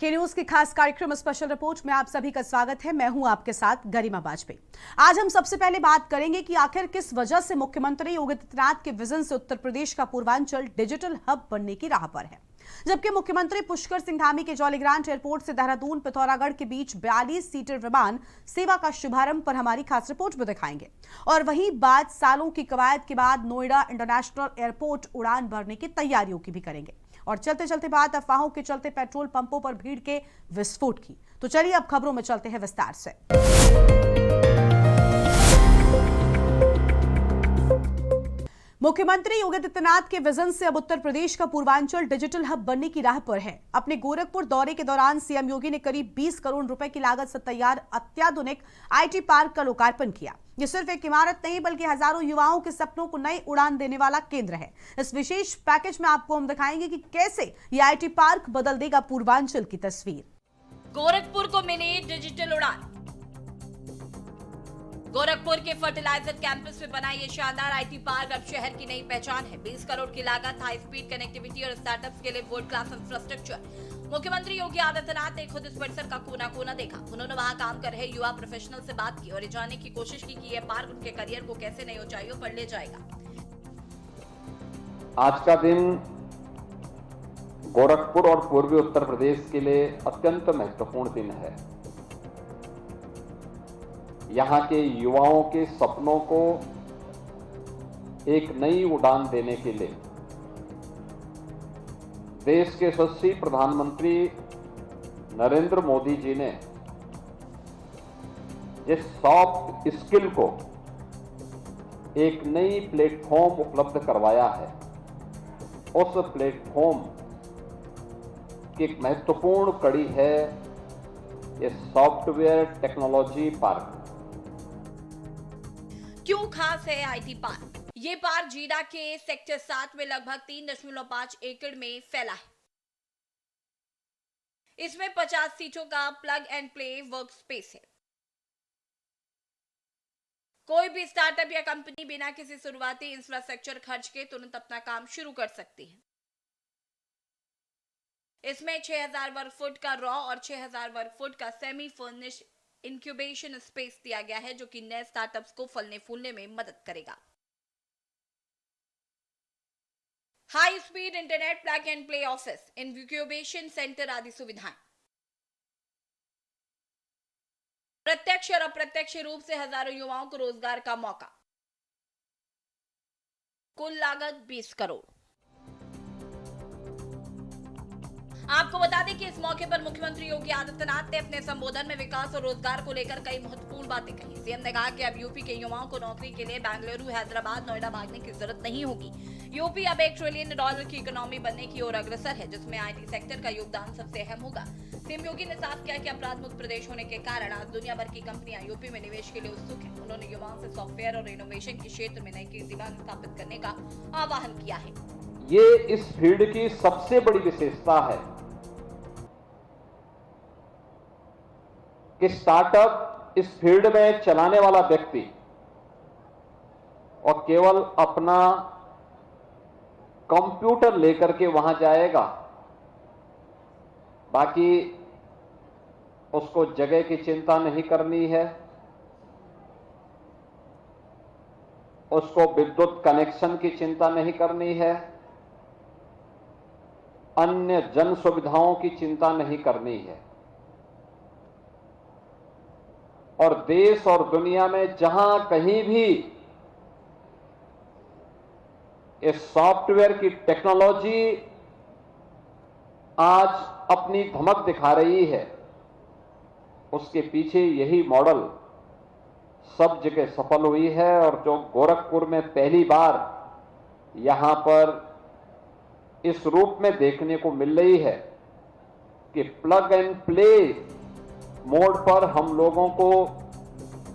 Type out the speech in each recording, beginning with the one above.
के न्यूज की खास कार्यक्रम स्पेशल रिपोर्ट में आप सभी का स्वागत है। मैं हूं आपके साथ गरिमा बाजपेयी। आज हम सबसे पहले बात करेंगे कि आखिर किस वजह से मुख्यमंत्री योगी आदित्यनाथ के विजन से उत्तर प्रदेश का पूर्वांचल डिजिटल हब बनने की राह पर है, जबकि मुख्यमंत्री पुष्कर सिंह धामी के जॉलीग्रांट एयरपोर्ट से देहरादून पिथौरागढ़ के बीच 42 सीटर विमान सेवा का शुभारंभ पर हमारी खास रिपोर्ट में दिखाएंगे। और वहीं बात सालों की कवायद के बाद नोएडा इंटरनेशनल एयरपोर्ट उड़ान भरने की तैयारियों की भी करेंगे। और चलते चलते बात अफवाहों के चलते पेट्रोल पंपों पर भीड़ के विस्फोट की। तो चलिए अब खबरों में चलते हैं विस्तार से। मुख्यमंत्री योगी आदित्यनाथ के विजन से अब उत्तर प्रदेश का पूर्वांचल डिजिटल हब बनने की राह पर है। अपने गोरखपुर दौरे के दौरान सीएम योगी ने करीब 20 करोड़ रुपए की लागत से तैयार अत्याधुनिक आईटी पार्क का लोकार्पण किया। ये सिर्फ एक इमारत नहीं बल्कि हजारों युवाओं के सपनों को नई उड़ान देने वाला केंद्र है। इस विशेष पैकेज में आपको हम दिखाएंगे कि कैसे ये आईटी पार्क बदल देगा पूर्वांचल की तस्वीर। गोरखपुर को मिली डिजिटल उड़ान। गोरखपुर के फर्टिलाइजर कैंपस में बना ये शानदार आईटी पार्क अब शहर की नई पहचान है। 20 करोड़ की लागत, हाई स्पीड कनेक्टिविटी और स्टार्टअप्स के लिए वर्ल्ड क्लास इंफ्रास्ट्रक्चर। मुख्यमंत्री योगी आदित्यनाथ ने खुद इस परिसर का कोना कोना देखा। उन्होंने वहां काम कर रहे युवा प्रोफेशनल से बात की और ये जानने की कोशिश की कि यह पार्क उनके करियर को कैसे नई ऊंचाइयों पर ले जाएगा। आज का दिन गोरखपुर और पूर्वी उत्तर प्रदेश के लिए अत्यंत महत्वपूर्ण दिन है। यहां के युवाओं के सपनों को एक नई उड़ान देने के लिए देश के यशस्वी प्रधानमंत्री नरेंद्र मोदी जी ने जिस सॉफ्ट स्किल को एक नई प्लेटफॉर्म उपलब्ध करवाया है, उस प्लेटफॉर्म की एक महत्वपूर्ण कड़ी है ये सॉफ्टवेयर टेक्नोलॉजी पार्क। क्यों खास है आईटी पार्क? ये पार्क जीरा के सेक्टर 7 में लगभग 3.5 एकड़ में फैला है। इसमें 50 सीटों का plug and play work space है। कोई भी स्टार्टअप या कंपनी बिना किसी शुरुआती इंफ्रास्ट्रक्चर खर्च के तुरंत अपना काम शुरू कर सकती है। इसमें 6000 वर्ग फुट का रॉ और 6000 वर्ग फुट का सेमी फर्निश्ड इंक्यूबेशन स्पेस दिया गया है, जो कि नए स्टार्टअप्स को फलने फूलने में मदद करेगा। High speed internet, plug and play office, incubation centre आदि सुविधाएं। प्रत्यक्ष और अप्रत्यक्ष रूप से हजारों युवाओं को रोजगार का मौका। कुल लागत 20 करोड़। आपको बता दें कि इस मौके पर मुख्यमंत्री योगी आदित्यनाथ ने अपने संबोधन में विकास और रोजगार को लेकर कई महत्वपूर्ण बातें कही। सीएम ने कहा कि अब यूपी के युवाओं को नौकरी के लिए बेंगलुरु, हैदराबाद, नोएडा भागने की जरूरत नहीं होगी। यूपी अब $1 ट्रिलियन की इकोनॉमी बनने की ओर अग्रसर है, जिसमें आईटी सेक्टर का योगदान सबसे अहम होगा। सीएम योगी ने साफ किया कि अपराध मुक्त प्रदेश होने के कारण आज दुनिया भर की कंपनियां यूपी में निवेश के लिए उत्सुक हैं। उन्होंने युवाओं से सॉफ्टवेयर और इनोवेशन के क्षेत्र में नई कीर्तिमान स्थापित करने का आह्वान किया है। ये इस फील्ड की सबसे बड़ी विशेषता है कि स्टार्टअप इस फील्ड में चलाने वाला व्यक्ति और केवल अपना कंप्यूटर लेकर के वहां जाएगा, बाकी उसको जगह की चिंता नहीं करनी है, उसको विद्युत कनेक्शन की चिंता नहीं करनी है, अन्य जन सुविधाओं की चिंता नहीं करनी है। और देश और दुनिया में जहां कहीं भी इस सॉफ्टवेयर की टेक्नोलॉजी आज अपनी धमक दिखा रही है, उसके पीछे यही मॉडल सब जगह सफल हुई है। और जो गोरखपुर में पहली बार यहां पर इस रूप में देखने को मिल रही है कि प्लग एंड प्ले मोड पर हम लोगों को,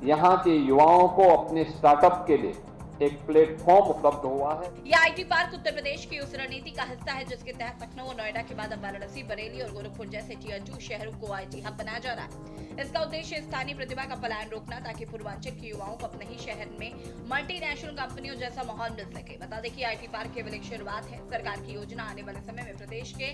यहां के युवाओं को अपने स्टार्टअप के लिए एक प्लेटफॉर्म उपलब्ध हुआ है। यह आईटी पार्क उत्तर प्रदेश की उस रणनीति का हिस्सा है जिसके तहत लखनऊ और नोएडा के बाद अब वाराणसी, बरेली और गोरखपुर जैसे टियर 2 शहरों को आईटी हब बनाया जा रहा है। इसका उद्देश्य स्थानीय प्रतिभा का पलायन रोकना, ताकि पूर्वांचल के युवाओं को अपने ही शहर में मल्टीनेशनल कंपनियों जैसा माहौल मिल सके। बता दें कि आईटी पार्क केवल एक शुरुआत है। सरकार की योजना आने वाले समय में प्रदेश के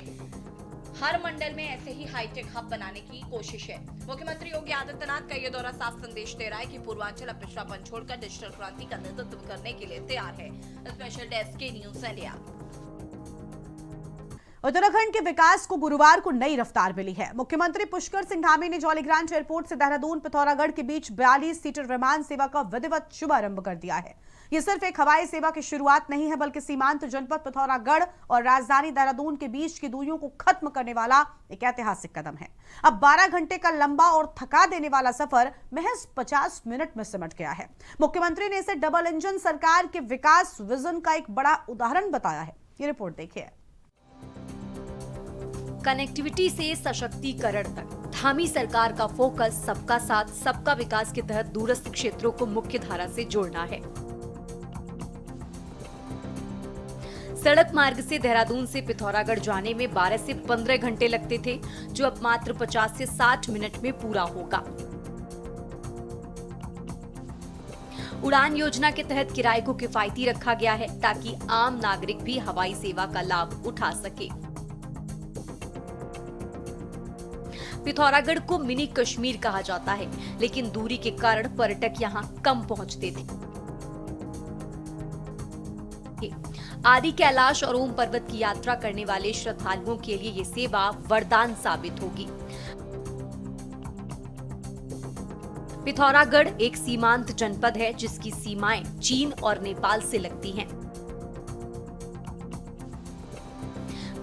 हर मंडल में ऐसे ही हाईटेक हब बनाने की कोशिश है। मुख्यमंत्री योगी आदित्यनाथ का ये दौरा साफ संदेश दे रहा है कि पूर्वांचल अब पिछड़ापन छोड़कर डिजिटल क्रांति का नेतृत्व करने के लिए तैयार है। स्पेशल डेस्क के न्यूज इंडिया। उत्तराखंड के विकास को गुरुवार को नई रफ्तार मिली है। मुख्यमंत्री पुष्कर सिंह धामी ने जौलीग्रांट एयरपोर्ट से देहरादून पिथौरागढ़ के बीच 42 सीटर विमान सेवा का विधिवत शुभारंभ कर दिया है। यह सिर्फ एक हवाई सेवा की शुरुआत नहीं है, बल्कि सीमांत जनपद पिथौरागढ़ और राजधानी देहरादून के बीच की दूरियों को खत्म करने वाला एक ऐतिहासिक कदम है। अब 12 घंटे का लंबा और थका देने वाला सफर महज 50 मिनट में सिमट गया है। मुख्यमंत्री ने इसे डबल इंजन सरकार के विकास विजन का एक बड़ा उदाहरण बताया है। ये रिपोर्ट देखिए। कनेक्टिविटी से सशक्तिकरण तक धामी सरकार का फोकस सबका साथ सबका विकास के तहत दूरस्थ क्षेत्रों को मुख्य धारा से जोड़ना है। सड़क मार्ग से देहरादून से पिथौरागढ़ जाने में 12 से 15 घंटे लगते थे, जो अब मात्र 50 से 60 मिनट में पूरा होगा। उड़ान योजना के तहत किराए को किफायती रखा गया है, ताकि आम नागरिक भी हवाई सेवा का लाभ उठा सके। पिथौरागढ़ को मिनी कश्मीर कहा जाता है, लेकिन दूरी के कारण पर्यटक यहाँ कम पहुँचते थे। आदि कैलाश और ओम पर्वत की यात्रा करने वाले श्रद्धालुओं के लिए ये सेवा वरदान साबित होगी। पिथौरागढ़ एक सीमांत जनपद है, जिसकी सीमाएं चीन और नेपाल से लगती हैं।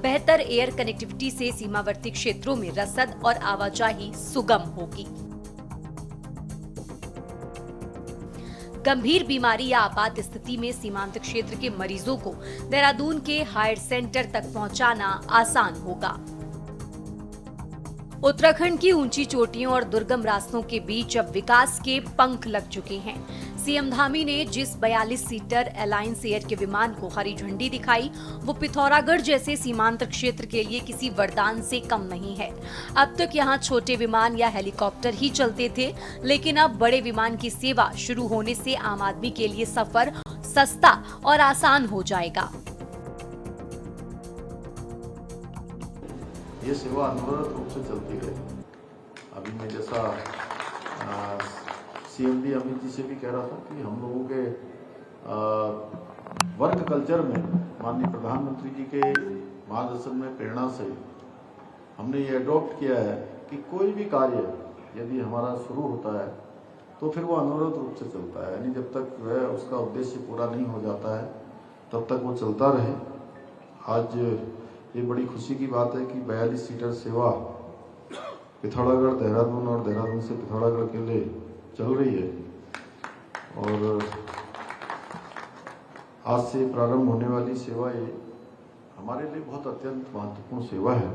बेहतर एयर कनेक्टिविटी से सीमावर्ती क्षेत्रों में रसद और आवाजाही सुगम होगी। गंभीर बीमारी या आपात स्थिति में सीमांत क्षेत्र के मरीजों को देहरादून के हायर सेंटर तक पहुंचाना आसान होगा। उत्तराखंड की ऊंची चोटियों और दुर्गम रास्तों के बीच अब विकास के पंख लग चुके हैं। सीएम धामी ने जिस 42 सीटर अलायंस एयर के विमान को हरी झंडी दिखाई, वो पिथौरागढ़ जैसे सीमांत क्षेत्र के लिए किसी वरदान से कम नहीं है। अब तक यहाँ छोटे विमान या हेलीकॉप्टर ही चलते थे, लेकिन अब बड़े विमान की सेवा शुरू होने से आम आदमी के लिए सफर सस्ता और आसान हो जाएगा। ये सेवा अनवरत रूप से चलती है। अभी मैं जैसा सीएमडी अमित जी से भी कह रहा था कि हम लोगों के वर्क कल्चर में माननीय प्रधानमंत्री जी के मार्गदर्शन में प्रेरणा से हमने ये अडॉप्ट किया है कि कोई भी कार्य यदि हमारा शुरू होता है तो फिर वो अनवरत रूप से चलता है, यानी जब तक वह उसका उद्देश्य पूरा नहीं हो जाता है तब तक वो चलता रहे। आज ये बड़ी खुशी की बात है कि 42 सीटर सेवा पिथौरागढ़ देहरादून और देहरादून से पिथौरागढ़ के लिए चल रही है और आज से प्रारंभ होने वाली सेवा ये हमारे लिए बहुत अत्यंत महत्वपूर्ण सेवा है,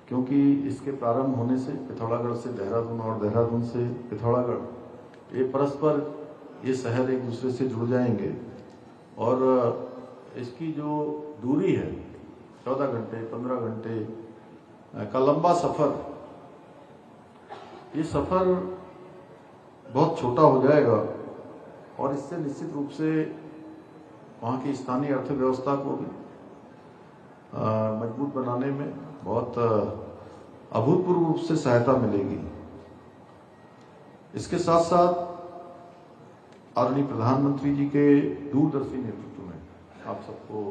क्योंकि इसके प्रारंभ होने से पिथौरागढ़ से देहरादून और देहरादून से पिथौरागढ़ ये परस्पर ये शहर एक दूसरे से जुड़ जाएंगे और इसकी जो दूरी है 14 घंटे 15 घंटे का लंबा सफर, ये सफर बहुत छोटा हो जाएगा और इससे निश्चित रूप से वहाँ की स्थानीय अर्थव्यवस्था को भी मजबूत बनाने में बहुत अभूतपूर्व रूप से सहायता मिलेगी। इसके साथ साथ आदरणीय प्रधानमंत्री जी के दूरदर्शी नेतृत्व में आप सबको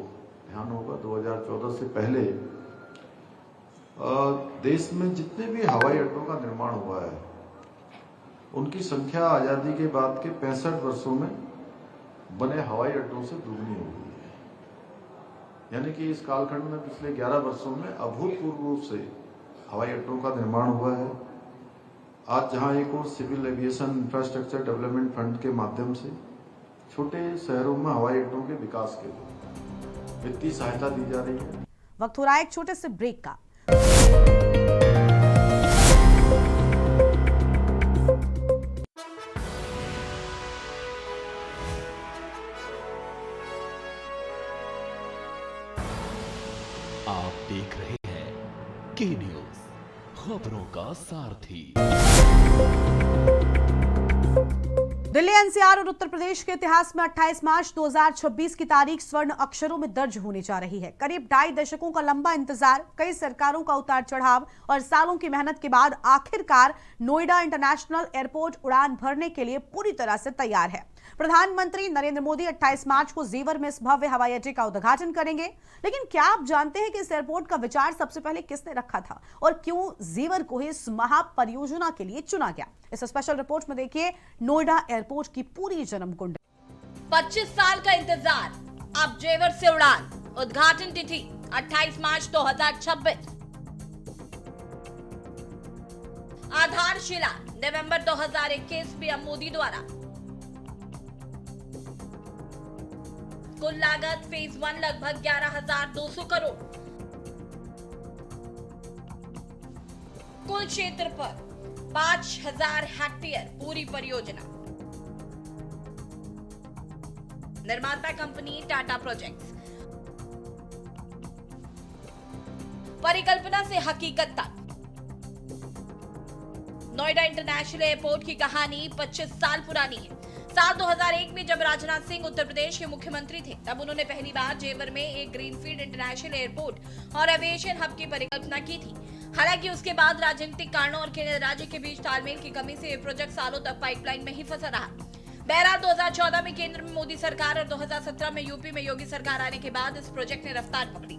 ध्यान होगा 2014 से पहले देश में जितने भी हवाई अड्डों का निर्माण हुआ है उनकी संख्या आजादी के बाद के 65 वर्षों में बने हवाई अड्डों से दुगनी हो गई है। यानी कि इस कालखंड में पिछले 11 वर्षों में अभूतपूर्व रूप से हवाई अड्डों का निर्माण हुआ है। आज जहां एक और civil aviation infrastructure development fund के माध्यम से छोटे शहरों में हवाई अड्डों के विकास के लिए वित्तीय सहायता दी जा रही है। वक्त हो रहा है एक छोटे से ब्रेक का। आप देख रहे हैं के न्यूज, खबरों का सारथी। दिल्ली एनसीआर और उत्तर प्रदेश के इतिहास में 28 मार्च 2026 की तारीख स्वर्ण अक्षरों में दर्ज होने जा रही है। करीब 2.5 दशकों का लंबा इंतजार, कई सरकारों का उतार चढ़ाव और सालों की मेहनत के बाद आखिरकार नोएडा इंटरनेशनल एयरपोर्ट उड़ान भरने के लिए पूरी तरह से तैयार है। प्रधानमंत्री नरेंद्र मोदी 28 मार्च को जेवर में इस भव्य हवाई अड्डे का उद्घाटन करेंगे। लेकिन क्या आप जानते हैं कि इस एयरपोर्ट का विचार सबसे पहले किसने रखा था और क्यों जेवर को इस महापरियोजना के लिए चुना गया? इस स्पेशल रिपोर्ट में देखिए नोएडा एयरपोर्ट की पूरी जन्म कुंडली। 25 साल का इंतजार, अब जेवर से उड़ान। उद्घाटन तिथि 28 मार्च 2026। आधारशिला नवंबर 2021 पीएम मोदी द्वारा। कुल लागत फेज 1 लगभग 11,200 करोड़। कुल क्षेत्रफल 5,000 हेक्टेयर। पूरी परियोजना निर्माता कंपनी टाटा प्रोजेक्ट्स। परिकल्पना से हकीकत तक नोएडा इंटरनेशनल एयरपोर्ट की कहानी 25 साल पुरानी है। साल 2001 में जब राजनाथ सिंह उत्तर प्रदेश के मुख्यमंत्री थे, तब उन्होंने पहली बार जेवर में एक ग्रीनफील्ड इंटरनेशनल एयरपोर्ट और एविएशन हब की परिकल्पना की थी। हालांकि उसके बाद राजनीतिक कारणों और केंद्र राज्य के बीच तालमेल की कमी से यह प्रोजेक्ट सालों तक पाइपलाइन में ही फंसा रहा। बहरहाल 2014 में केंद्र में मोदी सरकार और 2017 में यूपी में योगी सरकार आने के बाद इस प्रोजेक्ट ने रफ्तार पकड़ी।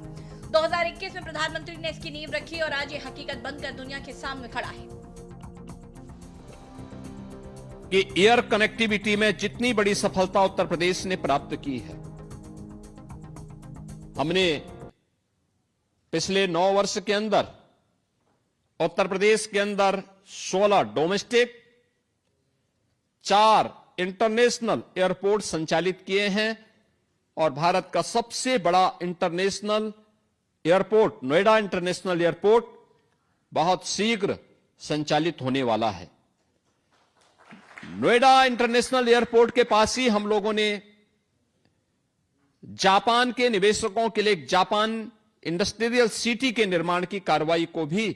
2021 में प्रधानमंत्री ने इसकी नींव रखी और आज ये हकीकत बनकर दुनिया के सामने खड़ा है कि एयर कनेक्टिविटी में जितनी बड़ी सफलता उत्तर प्रदेश ने प्राप्त की है, हमने पिछले 9 वर्ष के अंदर उत्तर प्रदेश के अंदर 16 डोमेस्टिक, 4 इंटरनेशनल एयरपोर्ट संचालित किए हैं और भारत का सबसे बड़ा international airport Noida international airport बहुत शीघ्र संचालित होने वाला है। नोएडा इंटरनेशनल एयरपोर्ट के पास ही हम लोगों ने जापान के निवेशकों के लिए एक जापान इंडस्ट्रियल सिटी के निर्माण की कार्रवाई को भी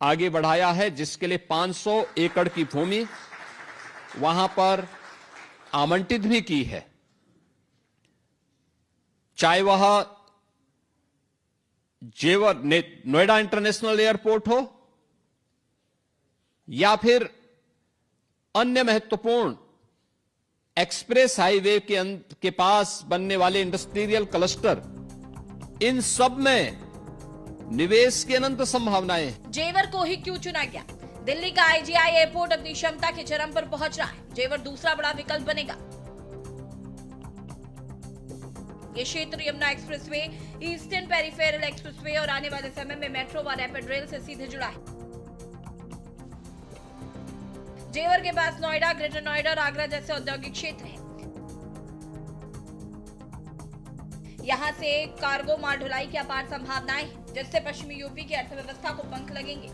आगे बढ़ाया है, जिसके लिए 500 एकड़ की भूमि वहां पर आवंटित भी की है। चाहे वह जेवर नोएडा इंटरनेशनल एयरपोर्ट हो या फिर अन्य महत्वपूर्ण एक्सप्रेस हाईवे के पास बनने वाले इंडस्ट्रियल क्लस्टर, इन सब में निवेश की अनंत संभावनाएं हैं। जेवर को ही क्यों चुना गया? दिल्ली का आईजीआई एयरपोर्ट अपनी क्षमता के चरम पर पहुंच रहा है। जेवर दूसरा बड़ा विकल्प बनेगा। ये क्षेत्र Yamuna expressway, eastern peripheral expressway और आने वाले समय में मेट्रो व रैपिड रेल से सीधे जुड़ा है। जेवर के पास नोएडा, ग्रेटर नोएडा और आगरा जैसे औद्योगिक क्षेत्र हैं। यहां से कार्गो माल ढुलाई की अपार संभावनाएं हैं, जिससे पश्चिमी यूपी की अर्थव्यवस्था को पंख लगेंगे।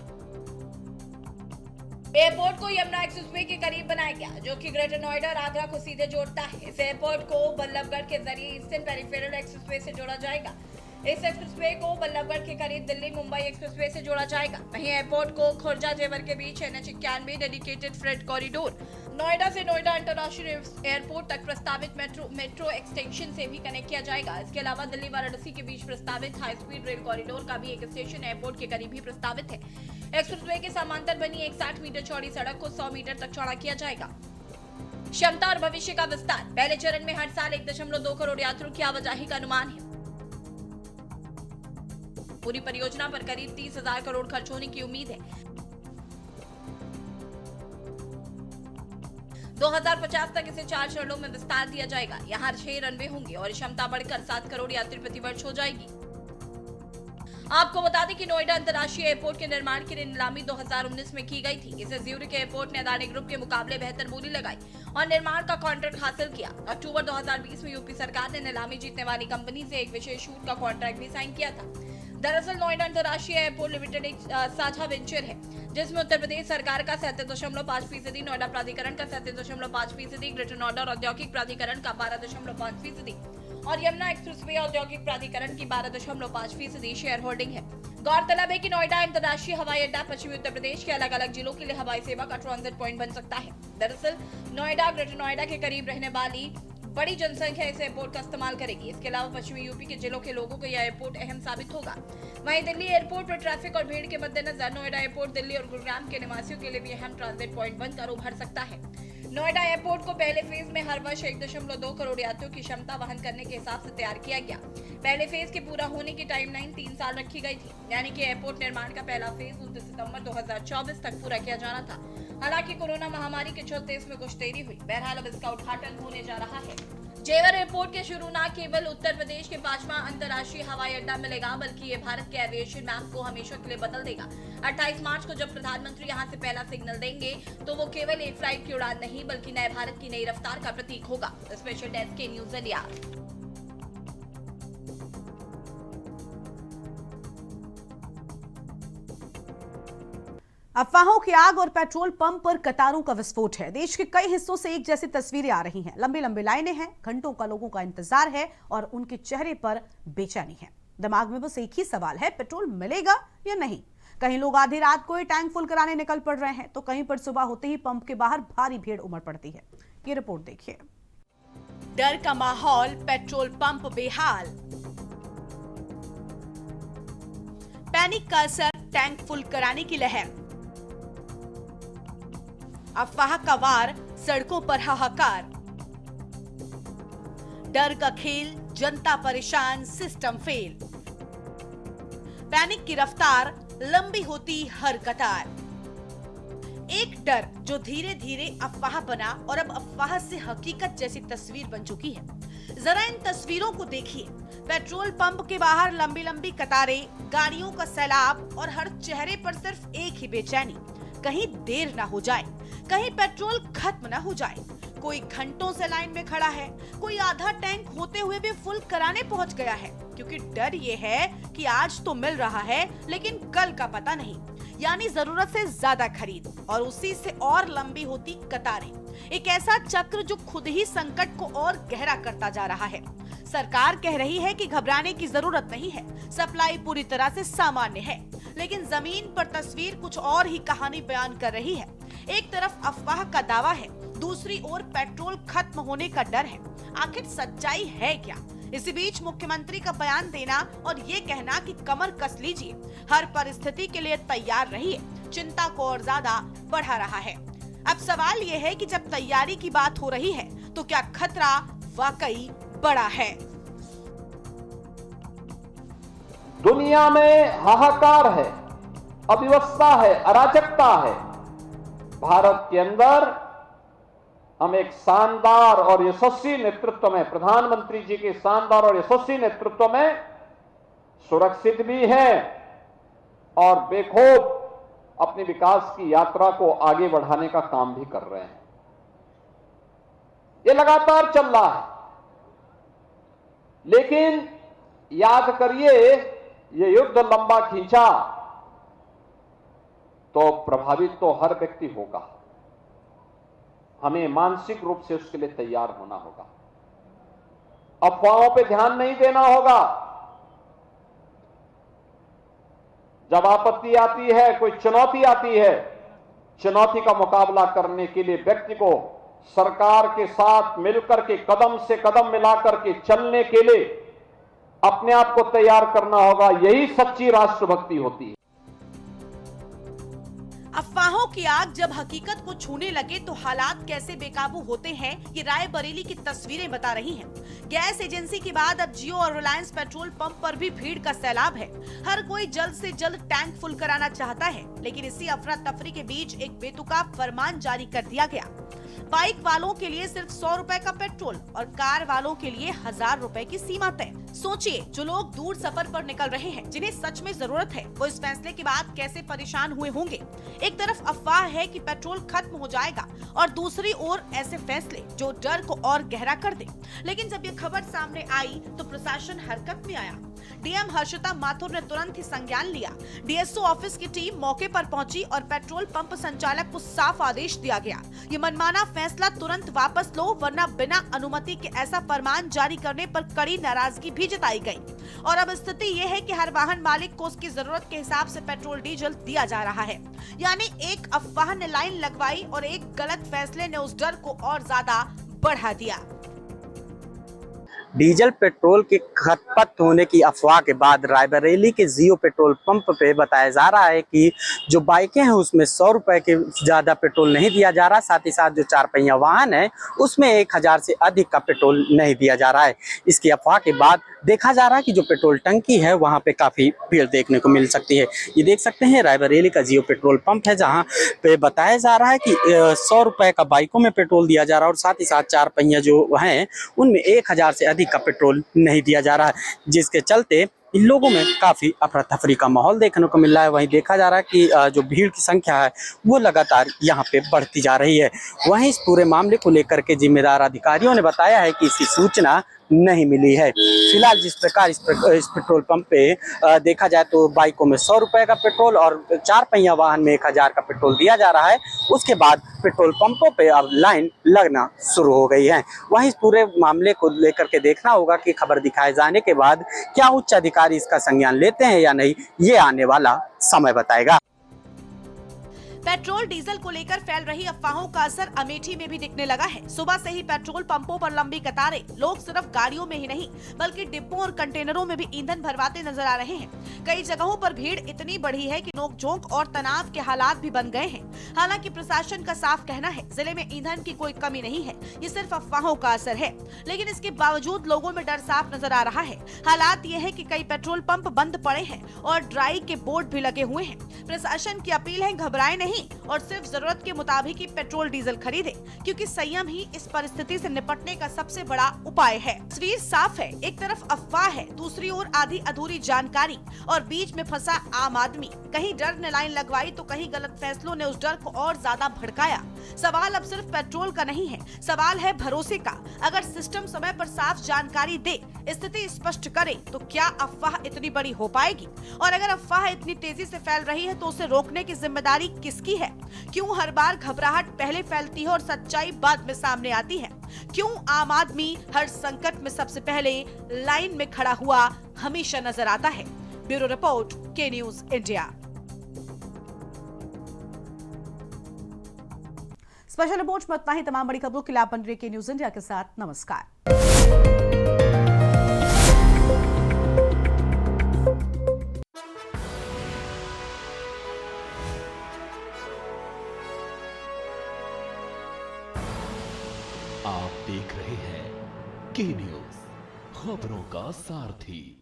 एयरपोर्ट को यमुना एक्सप्रेसवे के करीब बनाया गया, जो कि ग्रेटर नोएडा और आगरा को सीधे जोड़ता है। इस एयरपोर्ट को बल्लभगढ़ के जरिए ईस्टर्न पेरिफेरल एक्सप्रेसवे से जोड़ा जाएगा। इस एक्सप्रेसवे को बल्लभगढ़ के करीब दिल्ली मुंबई एक्सप्रेसवे से जोड़ा जाएगा। वहीं एयरपोर्ट को खुर्जा जेवर के बीच NH91 dedicated freight corridor, Noida से नोएडा इंटरनेशनल एयरपोर्ट तक प्रस्तावित मेट्रो एक्सटेंशन से भी कनेक्ट किया जाएगा। इसके अलावा दिल्ली वाराणसी के बीच प्रस्तावित हाई स्पीड रेल कॉरिडोर का भी एक स्टेशन एयरपोर्ट के करीब ही प्रस्तावित है। एक्सप्रेसवे के समांतर बनी एक 60 मीटर चौड़ी सड़क को 100 मीटर तक चौड़ा किया जाएगा। क्षमता और भविष्य का विस्तार। पहले चरण में हर साल 1.2 करोड़ यात्रियों की आवाजाही का अनुमान है। पूरी परियोजना पर करीब 30,000 करोड़ खर्च होने की उम्मीद है। 2050 तक इसे 4 चरणों में विस्तार दिया जाएगा। यहाँ 6 रनवे होंगे और क्षमता बढ़कर 7 करोड़ यात्री प्रतिवर्ष हो जाएगी। आपको बता दें कि नोएडा अंतर्राष्ट्रीय एयरपोर्ट के निर्माण के लिए नीलामी 2019 में की गई थी। इसे ज्यूरिख एयरपोर्ट ने अदानी ग्रुप के मुकाबले बेहतर बोली लगाई और निर्माण का कॉन्ट्रैक्ट हासिल किया। अक्टूबर 2020 में यूपी सरकार ने नीलामी जीतने वाली कंपनी से एक विशेष छूट का कॉन्ट्रैक्ट भी साइन किया था। दरअसल नोएडा अंतर्राष्ट्रीय एयरपोर्ट लिमिटेड एक साझा वेंचर है, जिसमें उत्तर प्रदेश सरकार का 37.5%, नोएडा प्राधिकरण का 37.5%, ग्रेटर नोएडा और औद्योगिक प्राधिकरण का 12.5% और यमुना एक्सप्रेसवे औद्योगिक प्राधिकरण की 12.5% शेयर होल्डिंग है। गौरतलब है कि नोएडा अंतर्राष्ट्रीय हवाई अड्डा पश्चिमी उत्तर प्रदेश के अलग अलग जिलों के लिए हवाई सेवा का ट्रांजिट पॉइंट बन सकता है। दरअसल नोएडा ग्रेटर नोएडा के करीब रहने वाली बड़ी जनसंख्या इस एयरपोर्ट का इस्तेमाल करेगी। इसके अलावा पश्चिमी यूपी के जिलों के लोगों को यह एयरपोर्ट अहम साबित होगा। वहीं दिल्ली एयरपोर्ट पर ट्रैफिक और भीड़ के मद्देनजर नोएडा एयरपोर्ट दिल्ली और गुरुग्राम के निवासियों के लिए भी अहम ट्रांजिट पॉइंट बनकर उभर सकता है। नोएडा एयरपोर्ट को पहले फेज में हर वर्ष 1.2 करोड़ यात्रियों की क्षमता वहन करने के हिसाब से तैयार किया गया। पहले फेज के पूरा होने की टाइमलाइन 3 साल रखी गई थी, यानी कि एयरपोर्ट निर्माण का पहला फेज 29 सितंबर 2024 तक पूरा किया जाना था। हालांकि कोरोना महामारी के चलते इसमें कुछ देरी हुई। बहरहाल अब इसका उद्घाटन होने जा रहा है। जेवर एयरपोर्ट के शुरू न केवल उत्तर प्रदेश के 5वां अंतर्राष्ट्रीय हवाई अड्डा मिलेगा, बल्कि ये भारत के एविएशन मैप को हमेशा के लिए बदल देगा। 28 मार्च को जब प्रधानमंत्री यहां से पहला सिग्नल देंगे तो वो केवल एक फ्लाइट की उड़ान नहीं बल्कि नए भारत की नई रफ्तार का प्रतीक होगा। स्पेशल डेस्क के न्यूज इंडिया। अफवाहों की आग और पेट्रोल पंप पर कतारों का विस्फोट है। देश के कई हिस्सों से एक जैसी तस्वीरें आ रही हैं। लंबी लंबी लाइनें हैं, घंटों का लोगों का इंतजार है और उनके चेहरे पर बेचैनी है। दिमाग में बस एक ही सवाल है, पेट्रोल मिलेगा या नहीं। कहीं लोग आधी रात को ही टैंक फुल कराने निकल पड़ रहे हैं तो कहीं पर सुबह होते ही पंप के बाहर भारी भीड़ उमड़ पड़ती है। ये रिपोर्ट देखिए। डर का माहौल, पेट्रोल पंप बेहाल, पैनिक का असर, टैंक फुल कराने की लहर, अफवाह का वार, सड़कों पर हाहाकार, डर का खेल, जनता परेशान, सिस्टम फेल, पैनिक की रफ्तार, लंबी होती हर कतार। एक डर जो धीरे धीरे अफवाह बना और अब अफवाह से हकीकत जैसी तस्वीर बन चुकी है। जरा इन तस्वीरों को देखिए। पेट्रोल पंप के बाहर लंबी लंबी कतारें, गाड़ियों का सैलाब और हर चेहरे पर सिर्फ एक ही बेचैनी, कहीं देर ना हो जाए, कहीं पेट्रोल खत्म ना हो जाए। कोई घंटों से लाइन में खड़ा है, कोई आधा टैंक होते हुए भी फुल कराने पहुंच गया है, क्योंकि डर ये है कि आज तो मिल रहा है लेकिन कल का पता नहीं, यानी जरूरत से ज्यादा खरीद और उसी से और लंबी होती कतारें। एक ऐसा चक्र जो खुद ही संकट को और गहरा करता जा रहा है। सरकार कह रही है कि घबराने की जरूरत नहीं है, सप्लाई पूरी तरह से सामान्य है, लेकिन जमीन पर तस्वीर कुछ और ही कहानी बयान कर रही है। एक तरफ अफवाह का दावा है, दूसरी ओर पेट्रोल खत्म होने का डर है। आखिर सच्चाई है क्या? इसी बीच मुख्यमंत्री का बयान देना और ये कहना कि कमर कस लीजिए, हर परिस्थिति के लिए तैयार रहिए, चिंता को और ज्यादा बढ़ा रहा है। अब सवाल ये है कि जब तैयारी की बात हो रही है तो क्या खतरा वाकई बड़ा है? दुनिया में हाहाकार है, अव्यवस्था है, अराजकता है। भारत के अंदर हम एक शानदार और यशस्वी नेतृत्व में, प्रधानमंत्री जी के शानदार और यशस्वी नेतृत्व में सुरक्षित भी हैं और बेखौफ अपने विकास की यात्रा को आगे बढ़ाने का काम भी कर रहे हैं। ये लगातार चल रहा है, लेकिन याद करिए, ये युद्ध लंबा खींचा तो प्रभावित तो हर व्यक्ति होगा। हमें मानसिक रूप से उसके लिए तैयार होना होगा। अफवाहों पे ध्यान नहीं देना होगा। जब आपत्ति आती है, कोई चुनौती आती है, चुनौती का मुकाबला करने के लिए व्यक्ति को सरकार के साथ मिलकर के कदम से कदम मिलाकर के चलने के लिए अपने आप को तैयार करना होगा। यही सच्ची राष्ट्रभक्ति होती है। अफवाहों की आग जब हकीकत को छूने लगे तो हालात कैसे बेकाबू होते हैं, ये रायबरेली की तस्वीरें बता रही हैं। गैस एजेंसी के बाद अब जियो और रिलायंस पेट्रोल पंप पर भी भीड़ का सैलाब है। हर कोई जल्द से जल्द टैंक फुल कराना चाहता है, लेकिन इसी अफरा तफरी के बीच एक बेतुकाब फरमान जारी कर दिया गया। बाइक वालों के लिए सिर्फ 100 रुपए का पेट्रोल और कार वालों के लिए 1000 रुपए की सीमा तय। सोचिए, जो लोग दूर सफर पर निकल रहे हैं, जिन्हें सच में जरूरत है, वो इस फैसले के बाद कैसे परेशान हुए होंगे। एक तरफ अफवाह है कि पेट्रोल खत्म हो जाएगा और दूसरी ओर ऐसे फैसले जो डर को और गहरा कर दे। लेकिन जब ये खबर सामने आई तो प्रशासन हरकत में आया। डीएम हर्षिता माथुर ने तुरंत ही संज्ञान लिया। डीएसओ ऑफिस की टीम मौके पर पहुंची और पेट्रोल पंप संचालक को साफ आदेश दिया गया, ये मनमाना फैसला तुरंत वापस लो, वरना बिना अनुमति के ऐसा फरमान जारी करने पर कड़ी नाराजगी भी जताई गई। और अब स्थिति ये है कि हर वाहन मालिक को उसकी जरूरत के हिसाब से पेट्रोल डीजल दिया जा रहा है। यानी एक अफवाह ने लाइन लगवाई और एक गलत फैसले ने उस डर को और ज्यादा बढ़ा दिया। डीजल पेट्रोल की खपत होने की अफवाह के बाद रायबरेली के जियो पेट्रोल पंप पे बताया जा रहा है कि जो बाइकें हैं उसमें 100 रुपए के ज़्यादा पेट्रोल नहीं दिया जा रहा। साथ ही साथ जो 4 पहिया वाहन है उसमें 1000 से अधिक का पेट्रोल नहीं दिया जा रहा है। इसकी अफवाह के बाद देखा जा रहा है कि जो पेट्रोल टंकी है वहाँ पे काफ़ी भीड़ देखने को मिल सकती है। ये देख सकते हैं रायबरेली का जियो पेट्रोल पंप है, जहाँ पे बताया जा रहा है कि 100 रुपए का बाइकों में पेट्रोल दिया जा रहा है और साथ ही साथ 4 पहिया जो हैं उनमें 1000 से अधिक का पेट्रोल नहीं दिया जा रहा है, जिसके चलते इन लोगों में काफ़ी अफरा तफरी का माहौल देखने को मिल रहा है। वहीं देखा जा रहा है कि जो भीड़ की संख्या है वो लगातार यहाँ पे बढ़ती जा रही है। वहीं इस पूरे मामले को लेकर के जिम्मेदार अधिकारियों ने बताया है कि इसकी सूचना नहीं मिली है। फिलहाल जिस प्रकार इस पेट्रोल पंप पे देखा जाए तो बाइकों में 100 रुपए का पेट्रोल और 4 पहिया वाहन में 1000 का पेट्रोल दिया जा रहा है, उसके बाद पेट्रोल पंपों पे अब लाइन लगना शुरू हो गई है। वहीं इस पूरे मामले को लेकर के देखना होगा कि खबर दिखाए जाने के बाद क्या उच्च अधिकारी इसका संज्ञान लेते हैं या नहीं, ये आने वाला समय बताएगा। पेट्रोल डीजल को लेकर फैल रही अफवाहों का असर अमेठी में भी दिखने लगा है। सुबह से ही पेट्रोल पंपों पर लंबी कतारें, लोग सिर्फ गाड़ियों में ही नहीं बल्कि डिब्बों और कंटेनरों में भी ईंधन भरवाते नजर आ रहे हैं। कई जगहों पर भीड़ इतनी बढ़ी है कि नोकझोंक और तनाव के हालात भी बन गए हैं। हालांकि प्रशासन का साफ कहना है जिले में ईंधन की कोई कमी नहीं है, ये सिर्फ अफवाहों का असर है। लेकिन इसके बावजूद लोगों में डर साफ नजर आ रहा है। हालात ये है कि कई पेट्रोल पंप बंद पड़े हैं और ड्राई के बोर्ड भी लगे हुए हैं। प्रशासन की अपील है, घबराए नहीं और सिर्फ जरूरत के मुताबिक ही पेट्रोल डीजल खरीदे, क्योंकि संयम ही इस परिस्थिति से निपटने का सबसे बड़ा उपाय है। तस्वीर साफ है, एक तरफ अफवाह है, दूसरी ओर आधी अधूरी जानकारी और बीच में फंसा आम आदमी। कहीं डर ने लाइन लगवाई तो कहीं गलत फैसलों ने उस डर को और ज्यादा भड़काया। सवाल अब सिर्फ पेट्रोल का नहीं है, सवाल है भरोसे का। अगर सिस्टम समय पर साफ जानकारी दे, स्थिति स्पष्ट करे, तो क्या अफवाह इतनी बड़ी हो पाएगी? और अगर अफवाह इतनी तेजी से फैल रही है तो उसे रोकने की जिम्मेदारी किसकी है? क्यों हर बार घबराहट पहले फैलती है और सच्चाई बाद में सामने आती है? क्यों आम आदमी हर संकट में सबसे पहले लाइन में खड़ा हुआ हमेशा नजर आता है? ब्यूरो रिपोर्ट, के न्यूज इंडिया। स्पेशल रिपोर्ट में इतना ही। तमाम बड़ी खबरों के लिए आप बन रहे के न्यूज इंडिया के साथ। नमस्कार। आप देख रहे हैं के न्यूज, खबरों का सारथी।